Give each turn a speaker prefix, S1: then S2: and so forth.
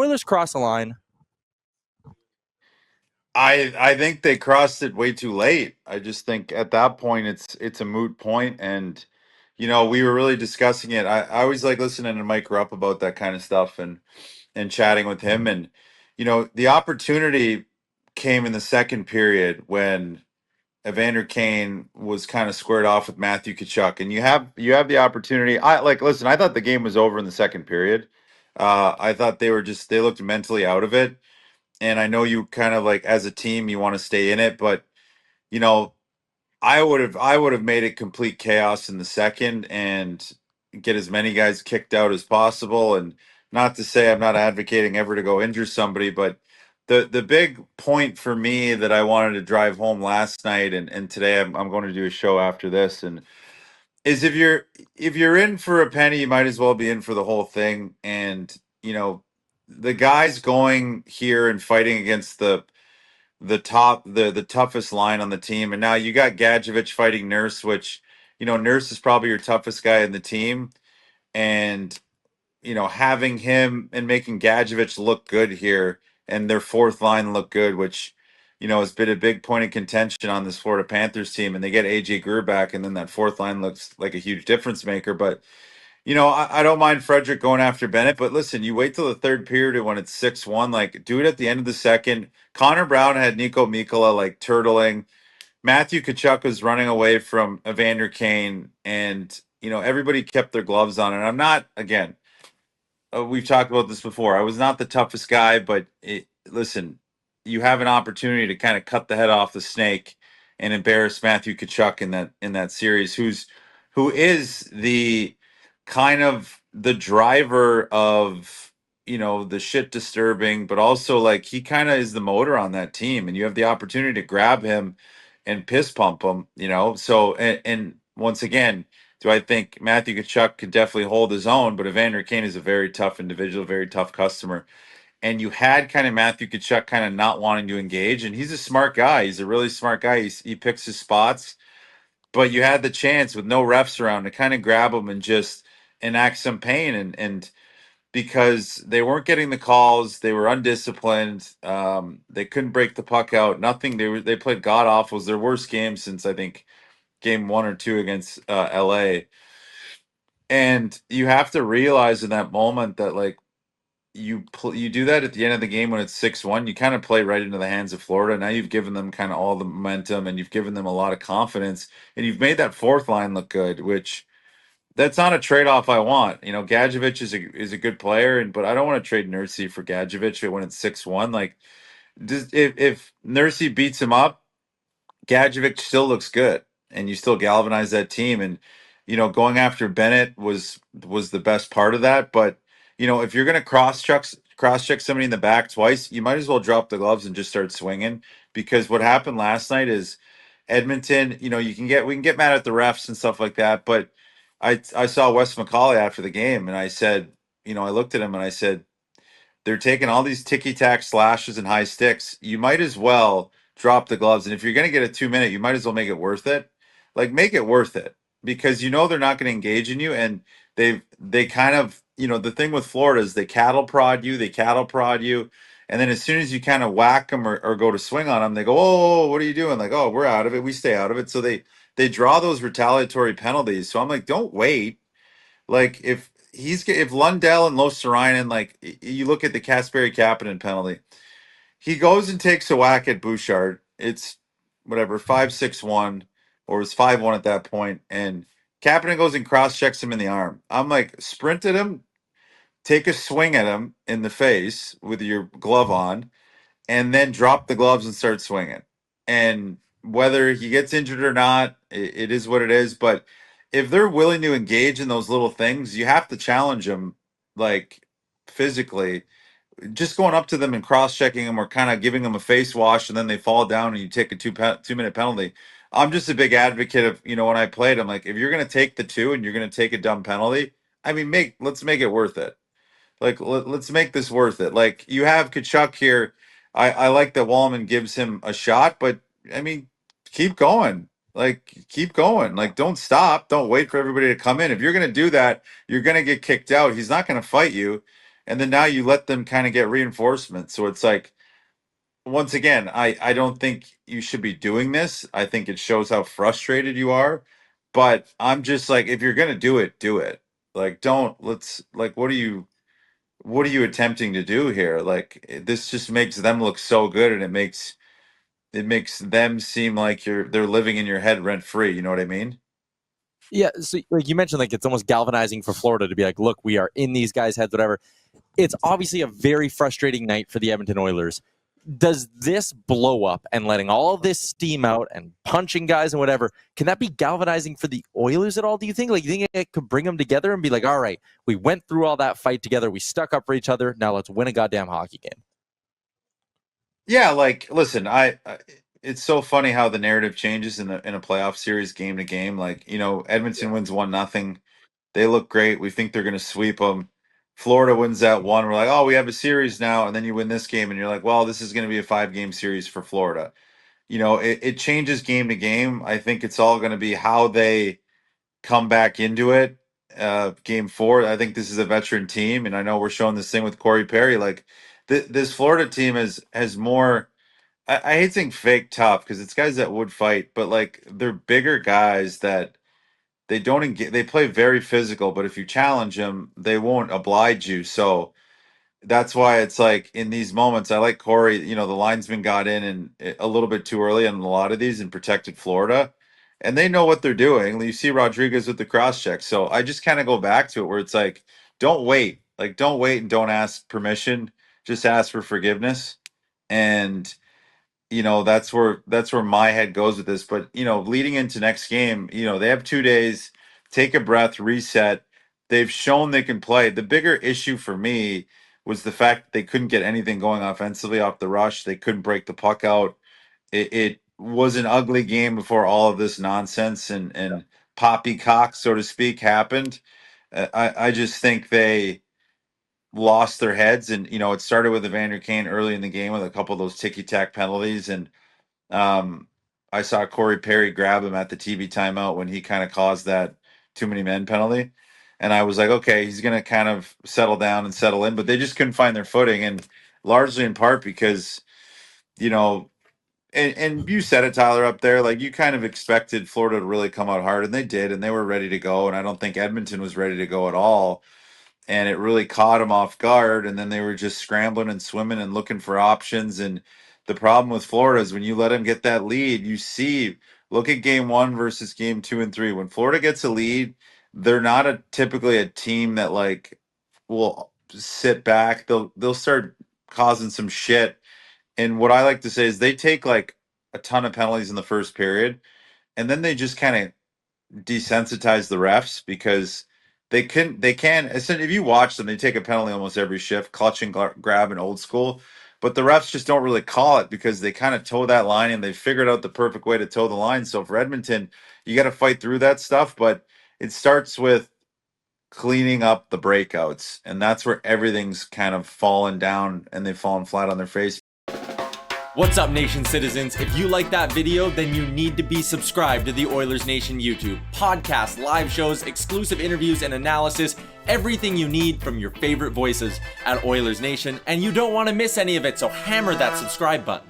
S1: Oilers cross the line?
S2: I think they crossed it way too late. I just think at that point it's a moot point, and we were really discussing it. I always like listening to Mike Rupp about that kind of stuff and chatting with him, and the opportunity came in the second period when Evander Kane was kind of squared off with Matthew Tkachuk, and you have the opportunity. Listen. I thought the game was over in the second period. I thought they looked mentally out of it, and I know you kind of like as a team you want to stay in it, but you know I would have made it complete chaos in the second and get as many guys kicked out as possible. And not to say I'm not advocating ever to go injure somebody, but the big point for me that I wanted to drive home last night and today I'm going to do a show after this and is if you're in for a penny, you might as well be in for the whole thing. And the guys going here and fighting against the toughest line on the team. And now you got Gadjevich fighting Nurse, which Nurse is probably your toughest guy in the team. And having him and making Gadjevich look good here and their fourth line look good, which has been a big point of contention on this Florida Panthers team. And they get AJ Greer back, and then that fourth line looks like a huge difference maker. But I don't mind Frederick going after Bennett, but listen, you wait till the third period when it's 6-1, like do it at the end of the second. Connor Brown had Nico Mikkola like turtling. Matthew Tkachuk was running away from Evander Kane, and everybody kept their gloves on. And I'm not, again, we've talked about this before. I was not the toughest guy, but listen, you have an opportunity to kind of cut the head off the snake and embarrass Matthew Tkachuk in that series, who is the kind of the driver of the shit disturbing, but also like he kind of is the motor on that team, and you have the opportunity to grab him and piss pump him. So and once again, do I think Matthew Tkachuk could definitely hold his own? But Evander Kane is a very tough individual, very tough customer. And you had kind of Matthew Tkachuk kind of not wanting to engage. And he's a smart guy. He's a really smart guy. He picks his spots. But you had the chance with no refs around to kind of grab him and just enact some pain. And because they weren't getting the calls, they were undisciplined. They couldn't break the puck out. Nothing. They played god awful. It was their worst game since I think game 1 or 2 against LA. And you have to realize in that moment that like you do that at the end of the game when it's 6-1, you kind of play right into the hands of Florida. Now you've given them kind of all the momentum and you've given them a lot of confidence and you've made that fourth line look good, which that's not a trade-off I want. Gadjevich is a good player, but I don't want to trade Nursey for Gadjevich when it's 6-1. Like if Nursey beats him up, Gadjevich still looks good, and you still galvanize that team. And going after Bennett was the best part of that. But if you're going to cross check somebody in the back twice, you might as well drop the gloves and just start swinging. Because what happened last night is Edmonton. We can get mad at the refs and stuff like that, but I saw Wes McCauley after the game, and I said, I looked at him and I said, they're taking all these ticky-tack slashes and high sticks. You might as well drop the gloves. And if you're going to get a 2-minute, you might as well make it worth it. Like, make it worth it because they're not going to engage in you. And they kind of, the thing with Florida is they cattle prod you. And then as soon as you kind of whack them or go to swing on them, they go, oh, what are you doing? Like, oh, we're out of it. We stay out of it. So they draw those retaliatory penalties. So I'm like, don't wait. Like if Lundell and Losarainen, like you look at the Kasperi Kapanen penalty, he goes and takes a whack at Bouchard. It's whatever 5-6-1 or it's 5-1 at that point, and Kapanen goes and cross checks him in the arm. I'm like, sprint at him, take a swing at him in the face with your glove on, and then drop the gloves and start swinging. And whether he gets injured or not, it is what it is. But if they're willing to engage in those little things, you have to challenge them, like physically. Just going up to them and cross checking them or kind of giving them a face wash, and then they fall down and you take a 2-minute penalty. I'm just a big advocate of when I played, I'm like, if you're going to take the 2 and you're going to take a dumb penalty, I mean, let's make it worth it. Like, let's make this worth it. Like, you have Kachuk here. I like that Wallman gives him a shot, but I mean, keep going. Like, keep going. Like, don't stop. Don't wait for everybody to come in. If you're going to do that, you're going to get kicked out. He's not going to fight you. and then now you let them kind of get reinforcement. So it's like, once again, I don't think you should be doing this. I think it shows how frustrated you are. But I'm just like, if you're gonna do it, do it. Like, don't let's like, what are you attempting to do here? Like, this just makes them look so good, and it makes them seem like they're living in your head rent free. You know what I mean?
S1: Yeah, so like you mentioned, like it's almost galvanizing for Florida to be like, look, we are in these guys' heads, whatever. It's obviously a very frustrating night for the Edmonton Oilers. Does this blow up and letting all this steam out and punching guys and whatever, can that be galvanizing for the Oilers at all, do you think? Like, you think it could bring them together and be like, all right, we went through all that fight together, we stuck up for each other, now let's win a goddamn hockey game?
S2: Yeah, like listen, it's so funny how the narrative changes in a playoff series game to game. Like, Edmonton wins 1-0. They look great. We think they're going to sweep them. Florida wins that one. We're like, oh, we have a series now. And then you win this game, and you're like, well, this is going to be a 5-game series for Florida. It changes game to game. I think it's all going to be how they come back into it. Game 4, I think this is a veteran team, and I know we're showing this thing with Corey Perry. Like, this Florida team has more. I hate saying fake tough because it's guys that would fight, but like they're bigger guys that they don't engage. They play very physical, but if you challenge them, they won't oblige you. So that's why it's like in these moments, I like Corey. The linesman got in and a little bit too early on a lot of these and protected Florida, and they know what they're doing. You see Rodriguez with the cross check. So I just kind of go back to it where it's like, don't wait, don't wait and don't ask permission. Just ask for forgiveness, and that's where my head goes with this. But leading into next game, they have 2 days, take a breath, reset. They've shown they can play. The bigger issue for me was the fact that they couldn't get anything going offensively off the rush. They couldn't break the puck out. It was an ugly game before all of this nonsense and poppycock, so to speak, happened. I just think they lost their heads, and it started with Evander Kane early in the game with a couple of those ticky tack penalties, and um, I saw Corey Perry grab him at the TV timeout when he kind of caused that too many men penalty. And I was like, okay, he's going to kind of settle down and settle in, but they just couldn't find their footing. And largely in part because, you know, and you said it, Tyler, up there, like you kind of expected Florida to really come out hard, and they did, and they were ready to go. And I don't think Edmonton was ready to go at all, and it really caught them off guard, and then they were just scrambling and swimming and looking for options. And the problem with Florida is when you let them get that lead, look at game 1 versus game 2 and 3. When Florida gets a lead, they're not typically a team that like will sit back. They'll start causing some shit. And what I like to say is they take like a ton of penalties in the first period, and then they just kind of desensitize the refs because they can if you watch them, they take a penalty almost every shift, clutch and grab and old school, but the refs just don't really call it because they kind of toe that line and they figured out the perfect way to toe the line. So for Edmonton, you got to fight through that stuff, but it starts with cleaning up the breakouts, and that's where everything's kind of fallen down and they've fallen flat on their face.
S1: What's up, Nation citizens? If you like that video, then you need to be subscribed to the Oilers Nation YouTube. Podcasts, live shows, exclusive interviews, and analysis. Everything you need from your favorite voices at Oilers Nation. And you don't want to miss any of it, so hammer that subscribe button.